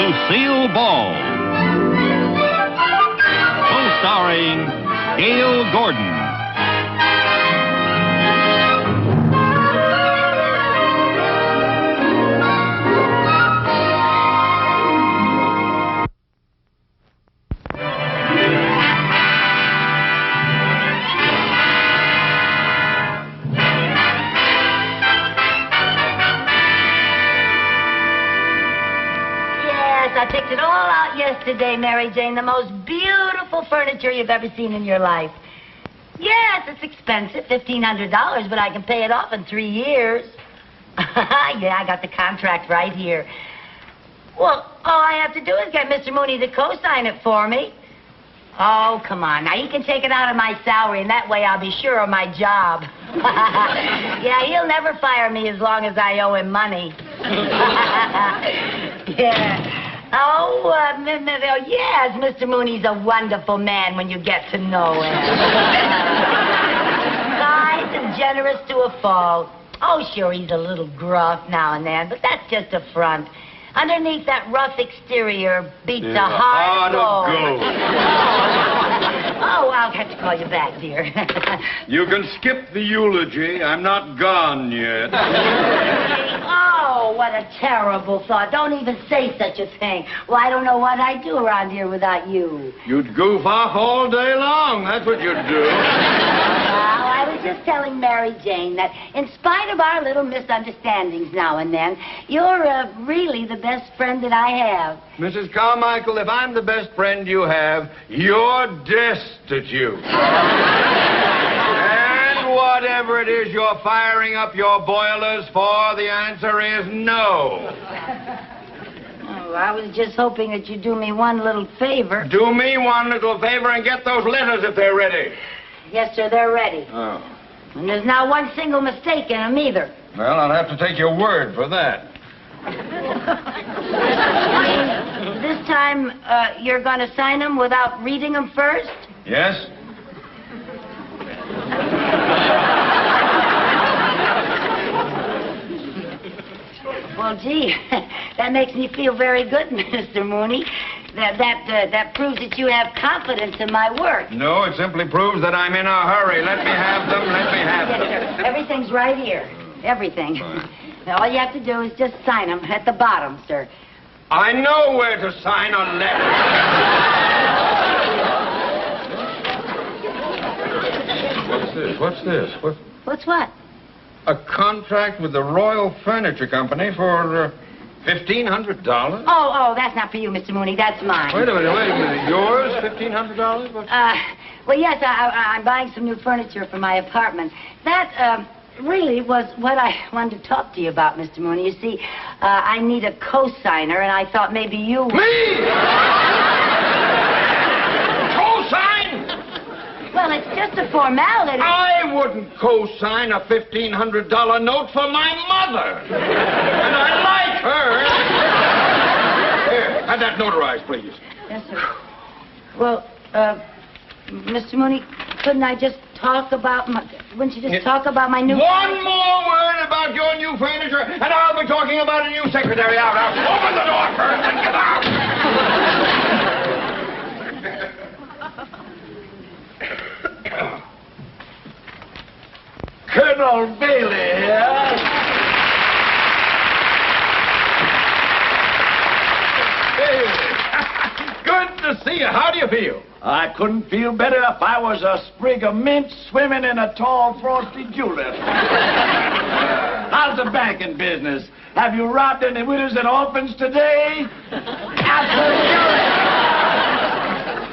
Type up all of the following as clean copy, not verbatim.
Lucille Ball. Co-starring Gail Gordon. I picked it all out yesterday, Mary Jane. The most beautiful furniture you've ever seen in your life. Yes, it's expensive, $1,500, but I can pay it off in 3 years. Yeah, I got the contract right here. Well, all I have to do is get Mr. Mooney to co-sign it for me. Oh, come on. Now, he can take it out of my salary, and that way I'll be sure of my job. Yeah, he'll never fire me as long as I owe him money. Yeah. Oh, yes, Mr. Mooney's a wonderful man when you get to know him. Kind and generous to a fault. Oh, sure, he's a little gruff now and then, but that's just a front. Underneath that rough exterior beats a heart of gold. Oh, I'll have to call you back, dear. You can skip the eulogy. I'm not gone yet. Oh, what a terrible thought. Don't even say such a thing. Well, I don't know what I'd do around here without you. You'd goof off all day long. That's what you'd do. Well, I was just telling Mary Jane that in spite of our little misunderstandings now and then, you're really the best friend that I have. Mrs. Carmichael, if I'm the best friend you have, you're destitute. And whatever it is you're firing up your boilers for, the answer is no. Oh, I was just hoping that you'd do me one little favor. Do me one little favor and get those letters if they're ready. Yes, sir, they're ready. Oh. And there's not one single mistake in them either. Well, I'll have to take your word for that. This time, you're going to sign them without reading them first? Yes? Well, gee, that makes me feel very good, Mr. Mooney. That proves that you have confidence in my work. No, it simply proves that I'm in a hurry. Let me have them. Let me have them. Yes, sir. Everything's right here. Everything. Fine. Now, all you have to do is just sign them at the bottom, sir. I know where to sign a letter. What's this? What's this? What's what? A contract with the Royal Furniture Company for $1,500? Oh, that's not for you, Mr. Mooney. That's mine. Wait a minute. Yours, $1,500? Well, yes, I'm buying some new furniture for my apartment. That, really was what I wanted to talk to you about, Mr. Mooney. You see, I need a co-signer, and I thought maybe you... Me? Co-sign? Well, it's just a formality. I wouldn't co-sign a $1,500 note for my mother. And I like her. Here, have that notarized, please. Yes, sir. Well, Mr. Mooney, couldn't I just talk about my... Wouldn't you just talk about my new... One more word about your new furniture, and I'll be talking about a new secretary. Out. Open the door first and get out. Colonel Bailey here. Hey. Good to see you. How do you feel? I couldn't feel better if I was a sprig of mint swimming in a tall, frosty julep. How's the banking business? Have you robbed any widows and orphans today? Absolutely.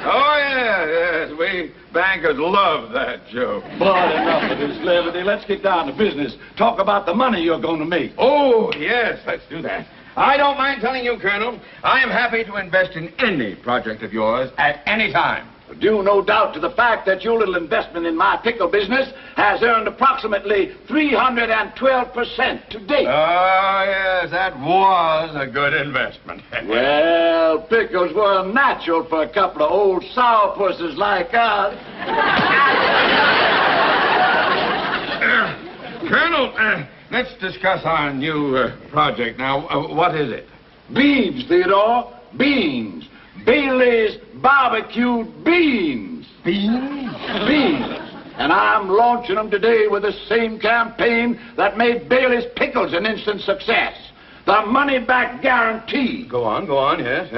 Oh, yes. We bankers love that joke. But enough of this levity. Let's get down to business. Talk about the money you're going to make. Oh, yes, let's do that. I don't mind telling you, Colonel, I am happy to invest in any project of yours at any time. Due no doubt to the fact that your little investment in my pickle business has earned approximately 312% to date. Oh, yes, that was a good investment. Well, pickles were natural for a couple of old sourpusses like us. Colonel, let's discuss our new project now. What is it? Beeves, Theodore. beans. Bailey's barbecued beans. Beans? Beans. And I'm launching them today with the same campaign that made Bailey's pickles an instant success. The money-back guarantee. Go on. Yes.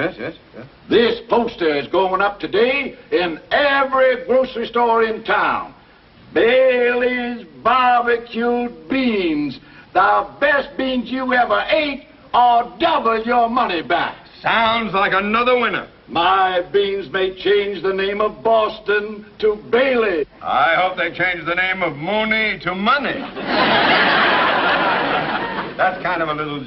This poster is going up today in every grocery store in town. Bailey's barbecued beans. The best beans you ever ate, or double your money back. Sounds like another winner. My beans may change the name of Boston to Bailey. I hope they change the name of Mooney to Money. That's kind of a little...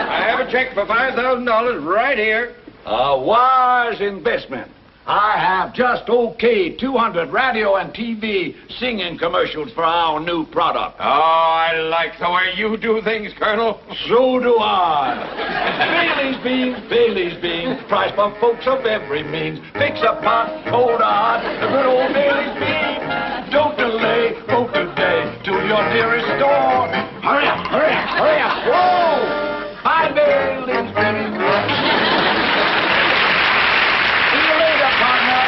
I have a check for $5,000 right here. A wise investment. I have just okayed 200 radio and TV singing commercials for our new product. Oh, I like the way you do things, Colonel. So do I. Bailey's beans, price for folks of every means. Fix a pot, hold a hot, the good old Bailey's beans. Don't delay, go today to your nearest store. Hurry up. Whoa! Buy Bailey's beans. See you later, partner.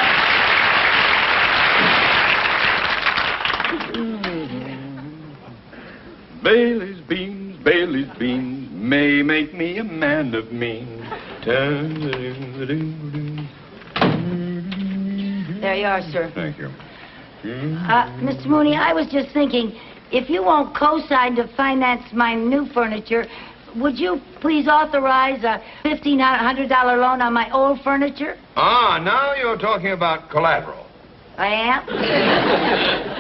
Bailey's beans may make me a man of means. There you are, sir. Thank you. Mr. Mooney, I was just thinking, if you won't co-sign to finance my new furniture, would you please authorize a $1,500 loan on my old furniture? Ah, now you're talking about collateral. I am?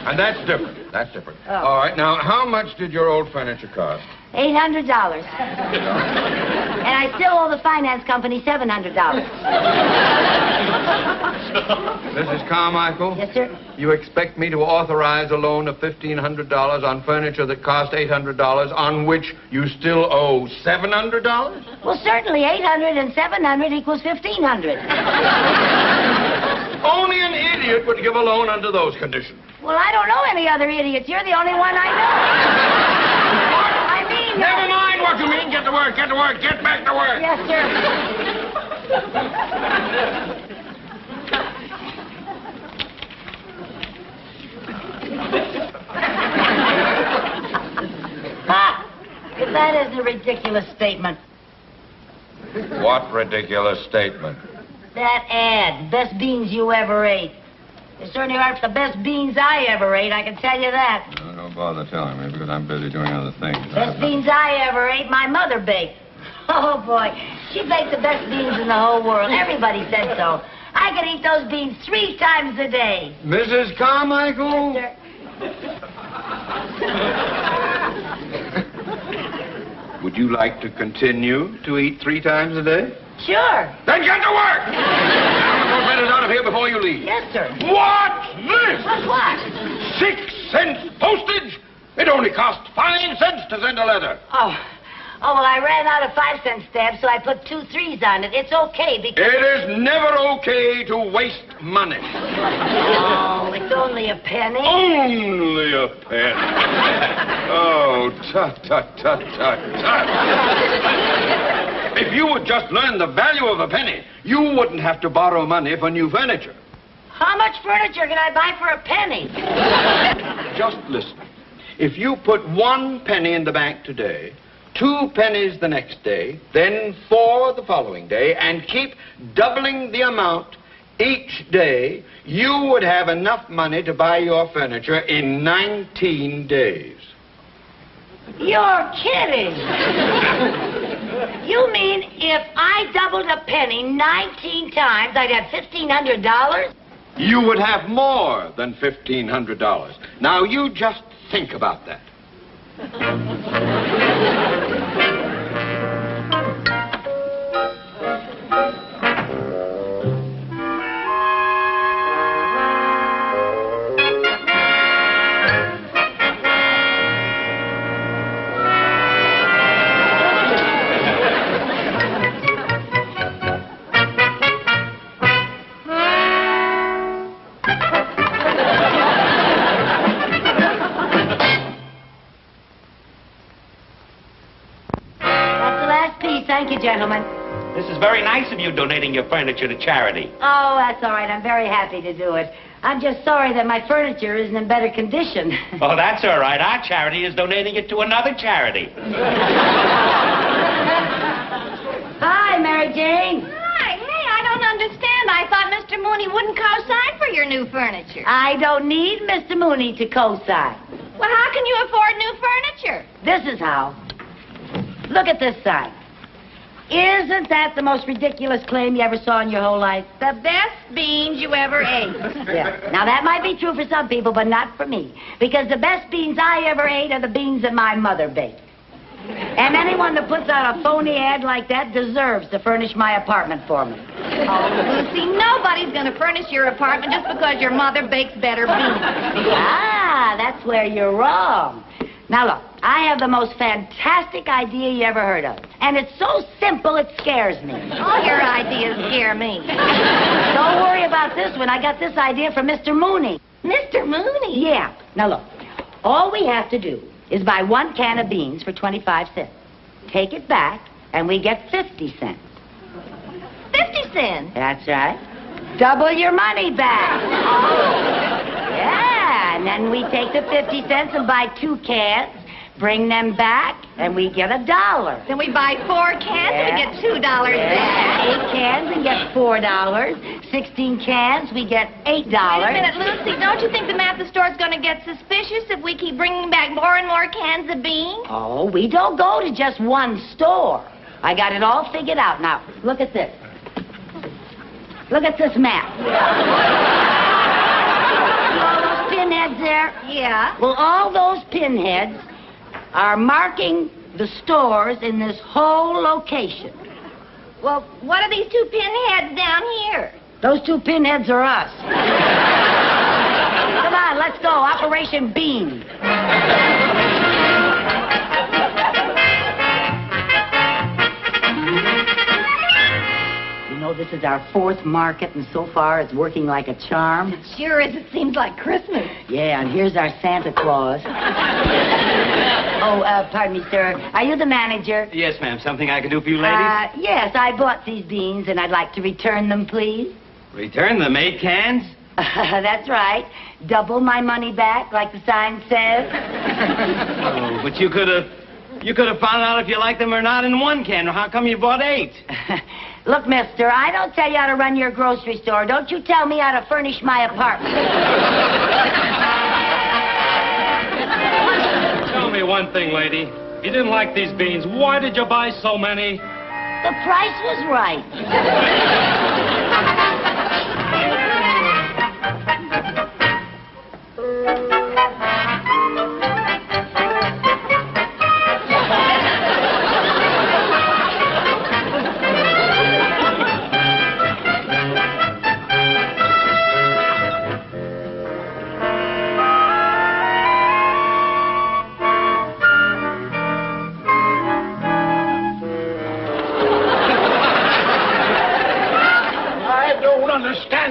And that's different. Oh. All right, now, how much did your old furniture cost? $800. And I still owe the finance company $700. Mrs. Carmichael? Yes, sir? You expect me to authorize a loan of $1,500 on furniture that cost $800, on which you still owe $700? Well, certainly 800 and 700 equals 1,500. Only an idiot would give a loan under those conditions. Well, I don't know any other idiots. You're the only one I know. I mean... Never mind what you mean. Get to work. Get back to work. Yes, sir. If that isn't a ridiculous statement. What ridiculous statement? That ad, best beans you ever ate. They certainly aren't the best beans I ever ate, I can tell you that. No, don't bother telling me because I'm busy doing other things. Best beans I ever ate, my mother baked. Oh, boy. She baked the best beans in the whole world. Everybody said so. I could eat those beans 3 times a day. Mrs. Carmichael? Yes, Would you like to continue to eat 3 times a day? sure. Then get to work! Now, get out of here before you leave. Yes, sir. What's this? What? 6 cents postage? It only cost 5 cents to send a letter. Oh, well, I ran out of 5-cent stamps, so I put 2 3s on it. It's okay because... It is never okay to waste money. Oh, it's only a penny. Only a penny. Oh, tut. If you would just learn the value of a penny, you wouldn't have to borrow money for new furniture. How much furniture can I buy for a penny? Just listen. If you put 1 penny in the bank today, 2 pennies the next day, then 4 the following day, and keep doubling the amount each day, you would have enough money to buy your furniture in 19 days. You're kidding. You mean if I doubled a penny 19 times, I'd have $1,500? You would have more than $1,500. Now, you just think about that. Thank you, gentlemen. This is very nice of you donating your furniture to charity. Oh, that's all right. I'm very happy to do it. I'm just sorry that my furniture isn't in better condition. Oh, that's all right. Our charity is donating it to another charity. Hi, Mary Jane. Hi, hey, I don't understand. I thought Mr. Mooney wouldn't co-sign for your new furniture. I don't need Mr. Mooney to co-sign. Well, how can you afford new furniture? This is how. Look at this sign. Isn't that the most ridiculous claim you ever saw in your whole life? The best beans you ever ate. Yeah. Now, that might be true for some people, but not for me. Because the best beans I ever ate are the beans that my mother baked. And anyone that puts out a phony ad like that deserves to furnish my apartment for me. Oh, Lucy, nobody's going to furnish your apartment just because your mother bakes better beans. Ah, that's where you're wrong. Now, look, I have the most fantastic idea you ever heard of. And it's so simple it scares me. All your ideas scare me. Don't worry about this one. I got this idea from Mr. Mooney. Mr. Mooney? Yeah. Now, look, all we have to do is buy 1 can of beans for 25 cents. Take it back, and we get 50 cents. 50 cents? That's right. Double your money back. Yeah, and then we take the 50 cents and buy 2 cans, bring them back, and we get $1. Then we buy 4 cans and we get $2 back. 8 cans and get $4. 16 cans, we get $8. Wait a minute, Lucy. Don't you think the man at the store's going to get suspicious if we keep bringing back more and more cans of beans? Oh, we don't go to just one store. I got it all figured out. Now, look at this. Look at this map. See all those pinheads there? Yeah. Well, all those pinheads are marking the stores in this whole location. Well, what are these 2 pinheads down here? Those 2 pinheads are us. Come on, let's go. Operation Bean. You know, this is our 4th market, and so far it's working like a charm. It sure is. It seems like Christmas. Yeah, and here's our Santa Claus. Oh, pardon me, sir. Are you the manager? Yes, ma'am. Something I can do for you ladies? Yes, I bought these beans, and I'd like to return them, please. Return them 8 cans? That's right. Double my money back, like the sign says. Oh, but you could have found out if you liked them or not in 1 can. How come you bought 8? Look, mister, I don't tell you how to run your grocery store. Don't you tell me how to furnish my apartment. Tell me one thing, lady. If you didn't like these beans, why did you buy so many? The price was right.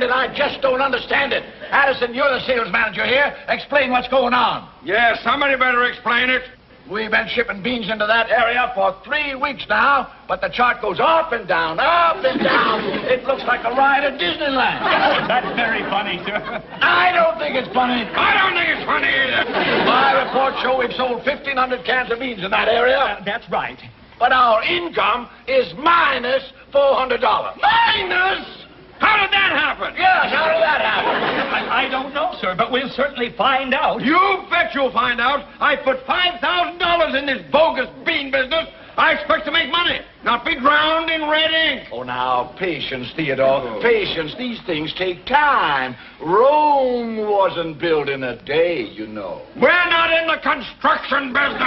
I just don't understand it. Addison, you're the sales manager here. Explain what's going on. Yes, somebody better explain it. We've been shipping beans into that area for 3 weeks now, but the chart goes up and down, up and down. It looks like a ride at Disneyland. That's very funny, sir. I don't think it's funny. I don't think it's funny either. My reports show we've sold 1,500 cans of beans in that area. That's right. But our income is minus $400. Minus? How did that happen? Yes, how did that happen? I don't know, sir, but we'll certainly find out. You bet you'll find out. I put $5,000 in this bogus bean business. I expect to make money, not be drowned in red ink. Oh, now, patience, Theodore. Patience. These things take time. Rome wasn't built in a day, you know. We're not in the construction business.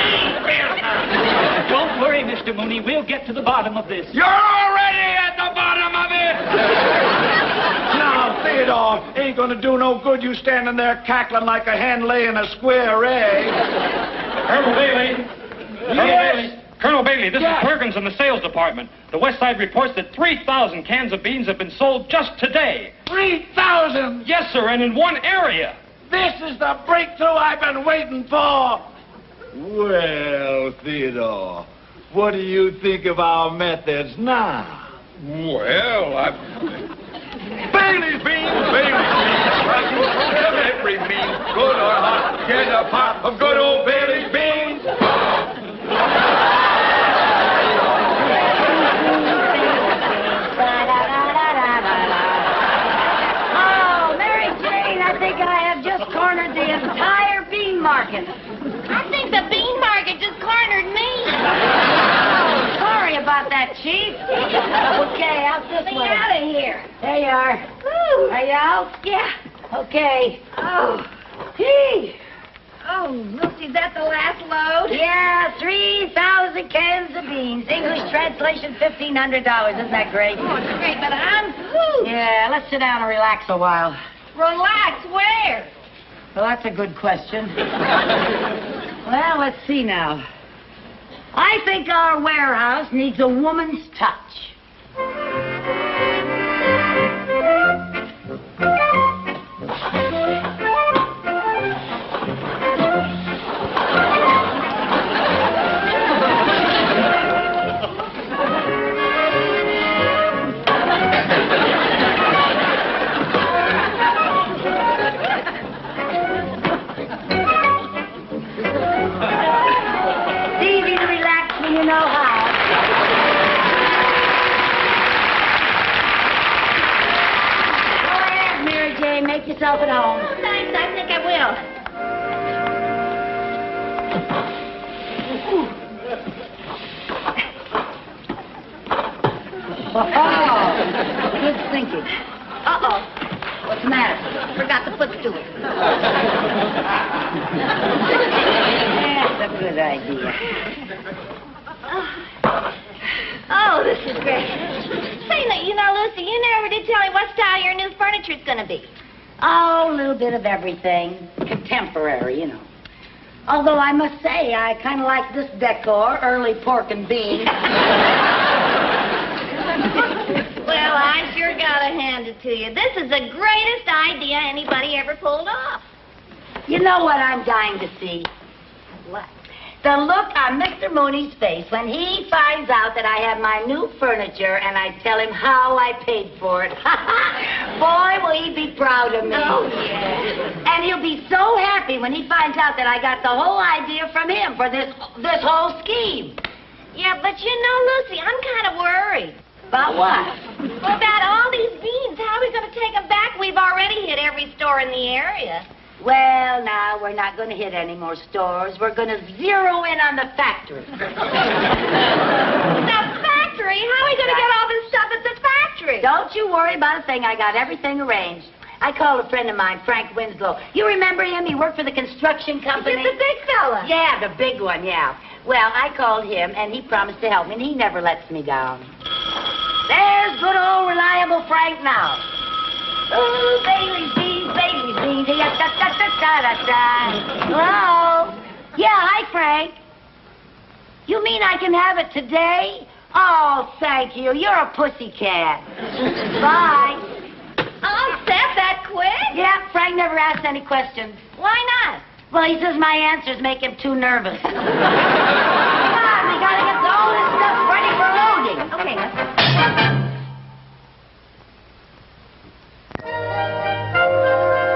Bean business. Don't worry, Mr. Mooney. We'll get to the bottom of this. You're already at the bottom of it. Now, Theodore, ain't gonna do no good you standing there cackling like a hen laying a square egg. Colonel Bailey. Yes? Colonel Bailey, this Yes. is Perkins in the sales department. The West Side reports that 3,000 cans of beans have been sold just today. 3,000! Yes, sir, and in one area. This is the breakthrough I've been waiting for. Well, Theodore, What do you think of our methods now? Well, Bailey's beans, Bailey's beans. Right, you of every means, good or hot, get a pot of good old Bailey's beans. Oh, Mary Jane, I think I have just cornered the entire bean market. I think the bean market just cornered me. Oh, sorry about that, Chief. Okay, out this Get way. out of here. There you are. Woo. Are you out? Yeah. Okay. Oh. Gee. Oh, Lucy, is that the last load? Yeah, 3,000 cans of beans. English translation, $1,500. Isn't that great? Oh, it's great, but I'm pooped. Yeah, let's sit down and relax a while. Relax, where? Well, that's a good question. Well, let's see now. I think our warehouse needs a woman's touch. It's easy to relax when you know how. Go ahead, Mary Jane. Make yourself at home. Thanks, I think I will. Oh, good thinking. Uh-oh. What's the matter? Forgot the footstool. That's a good idea. Oh, this is great. Say, you know, Lucy, you never did tell me what style your new furniture's going to be. Oh, a little bit of everything. Contemporary, you know. Although I must say, I kind of like this decor, early pork and beans. Well, I sure gotta hand it to you. This is the greatest idea anybody ever pulled off. You know what I'm dying to see? What? The look on Mr. Mooney's face when he finds out that I have my new furniture and I tell him how I paid for it. Boy, will he be proud of me. Oh, yeah. And he'll be so happy when he finds out that I got the whole idea from him for this whole scheme. Yeah, but you know, Lucy, I'm kind of worried. About what? Well, about all these beans. How are we going to take them back? We've already hit every store in the area. Well, now, we're not going to hit any more stores. We're going to zero in on the factory. The factory? How are we going to get all this stuff at the factory? Don't you worry about a thing. I got everything arranged. I called a friend of mine, Frank Winslow. You remember him? He worked for the construction company. He's the big fella. Yeah, the big one, yeah. Well, I called him, and he promised to help me, and he never lets me down. There's good old reliable Frank now. Oh, Bailey's beans, Bailey's beans. Da-da-da-da-da-da. Hello? Yeah, hi, Frank. You mean I can have it today? Oh, thank you. You're a pussycat. Bye. Oh, Seth, that quick? Yeah, Frank never asked any questions. Why not? Well, he says my answers make him too nervous. Come on, we gotta get all this stuff ready for loading. Okay,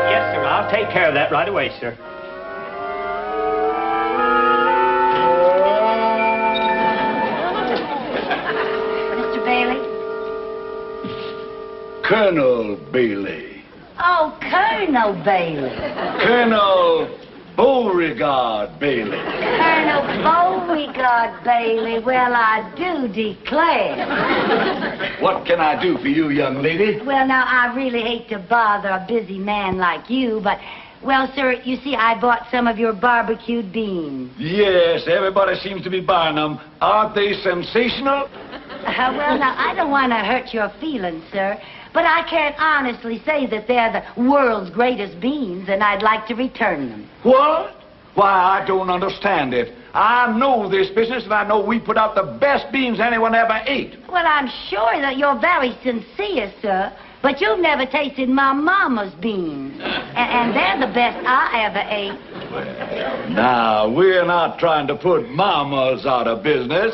Yes, sir. I'll take care of that right away, sir. Mr. Bailey? Colonel Bailey. Oh, Colonel Bailey. Colonel Beauregard Bailey. Colonel Beauregard Bailey. Well, I do declare. What can I do for you, young lady? Well, now, I really hate to bother a busy man like you, but, well, sir, you see, I bought some of your barbecued beans. Yes, everybody seems to be buying them. Aren't they sensational? Well, now, I don't want to hurt your feelings, sir, but I can't honestly say that they're the world's greatest beans, and I'd like to return them. What? Why, I don't understand it. I know this business, and I know we put out the best beans anyone ever ate. Well, I'm sure that you're very sincere, sir, but you've never tasted my mama's beans, and they're the best I ever ate. Now, we're not trying to put mamas out of business.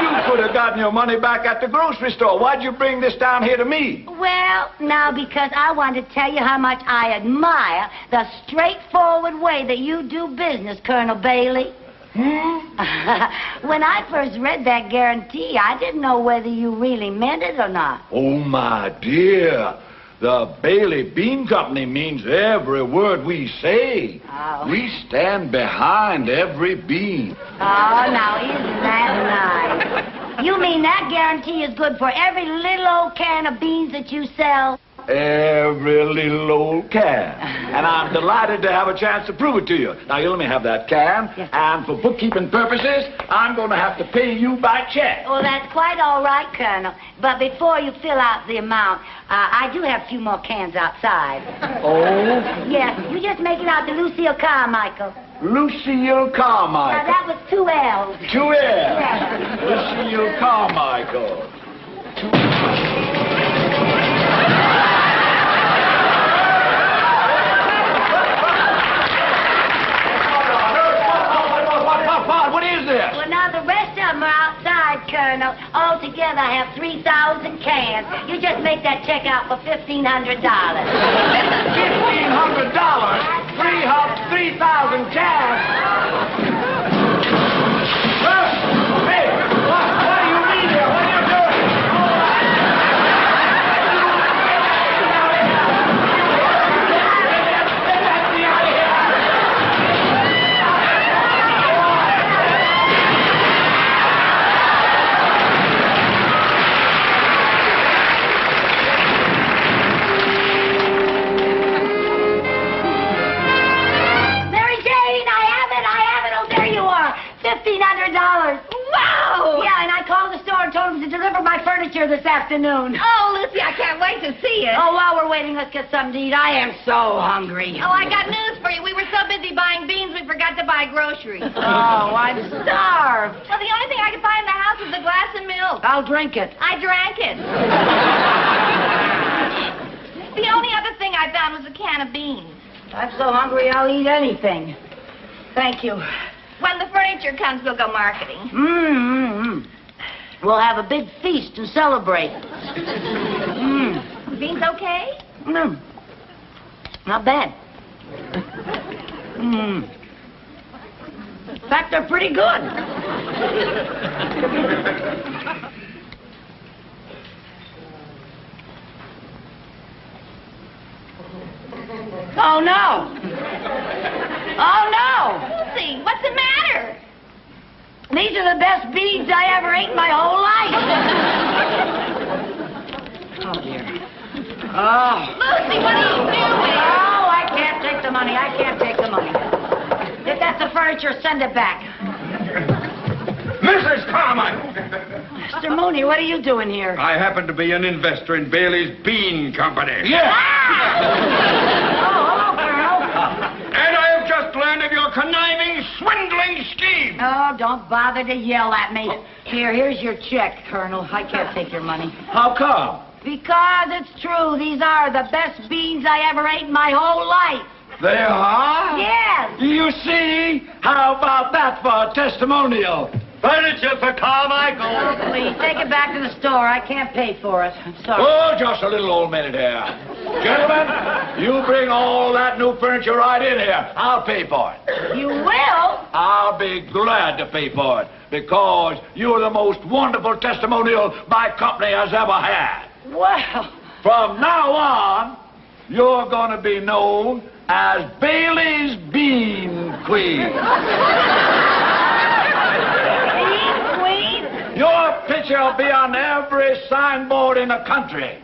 You could have gotten your money back at the grocery store. Why'd you bring this down here to me? Well, now, because I wanted to tell you how much I admire the straightforward way that you do business, Colonel Bailey. When I first read that guarantee, I didn't know whether you really meant it or not. Oh, my dear. The Bailey Bean Company means every word we say. Oh. We stand behind every bean. Oh, now, isn't that nice? You mean that guarantee is good for every little old can of beans that you sell? Every little old can. And I'm delighted to have a chance to prove it to you. Now, you let me have that can. Yes. And for bookkeeping purposes, I'm going to have to pay you by check. Well, that's quite all right, Colonel. But before you fill out the amount, I do have a few more cans outside. Oh? Yes, you just make it out to Lucille Carmichael. Lucille Carmichael. Now, that was 2 L's. 2 L's. Yes. Lucille Carmichael. What is this? Well, now, the rest of them are outside, Colonel. Altogether, I have 3,000 cans. You just make that check out for $1,500. $1,500? 3,000 cans? Hey, what do you mean here? What are you doing? Get me out of here! Mary Jane, I have it. Oh, there you are. $1,500. Wow! Yeah, and I called the store and told them to deliver my furniture this afternoon. Oh, Lucy, I can't wait to see it. Oh, while we're waiting, let's get something to eat. I am so hungry. Oh, I got news for you. We were so busy buying beans, we forgot to buy groceries. Oh, I'm starved. Well, the only thing I could find in the house was a glass of milk. I'll drink it. I drank it. The only other thing I found was a can of beans. I'm so hungry, I'll eat anything. Thank you. When the furniture comes, we'll go marketing. Mm-hmm. We'll have a big feast and celebrate. Beans okay? Not bad. In fact, they're pretty good. Oh, no. Oh, no. Lucy, what's the matter? These are the best beans I ever ate in my whole life. Oh, dear. Oh. Lucy, what are you doing? Oh, I can't take the money. If that's the furniture, send it back. Mrs. Carmichael! Mr. Mooney, what are you doing here? I happen to be an investor in Bailey's Bean Company. Yeah. Oh, hello, Colonel. And I have just learned of your conniving, swindling scheme. Oh, don't bother to yell at me. Here's your check, Colonel. I can't take your money. How come? Because it's true. These are the best beans I ever ate in my whole life. They are? Yes. You see? How about that for a testimonial? Furniture for Carmichael. Oh, please, take it back to the store. I can't pay for it. I'm sorry. Oh, just a little old minute here. Gentlemen, you bring all that new furniture right in here. I'll pay for it. You will? I'll be glad to pay for it because you're the most wonderful testimonial my company has ever had. Well. From now on, you're going to be known as Bailey's Bean Queen. Bean Queen? Your picture will be on every signboard in the country.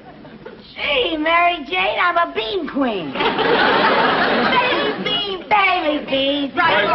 Gee, Mary Jane, I'm a bean queen. Baby bean, baby bean. Right,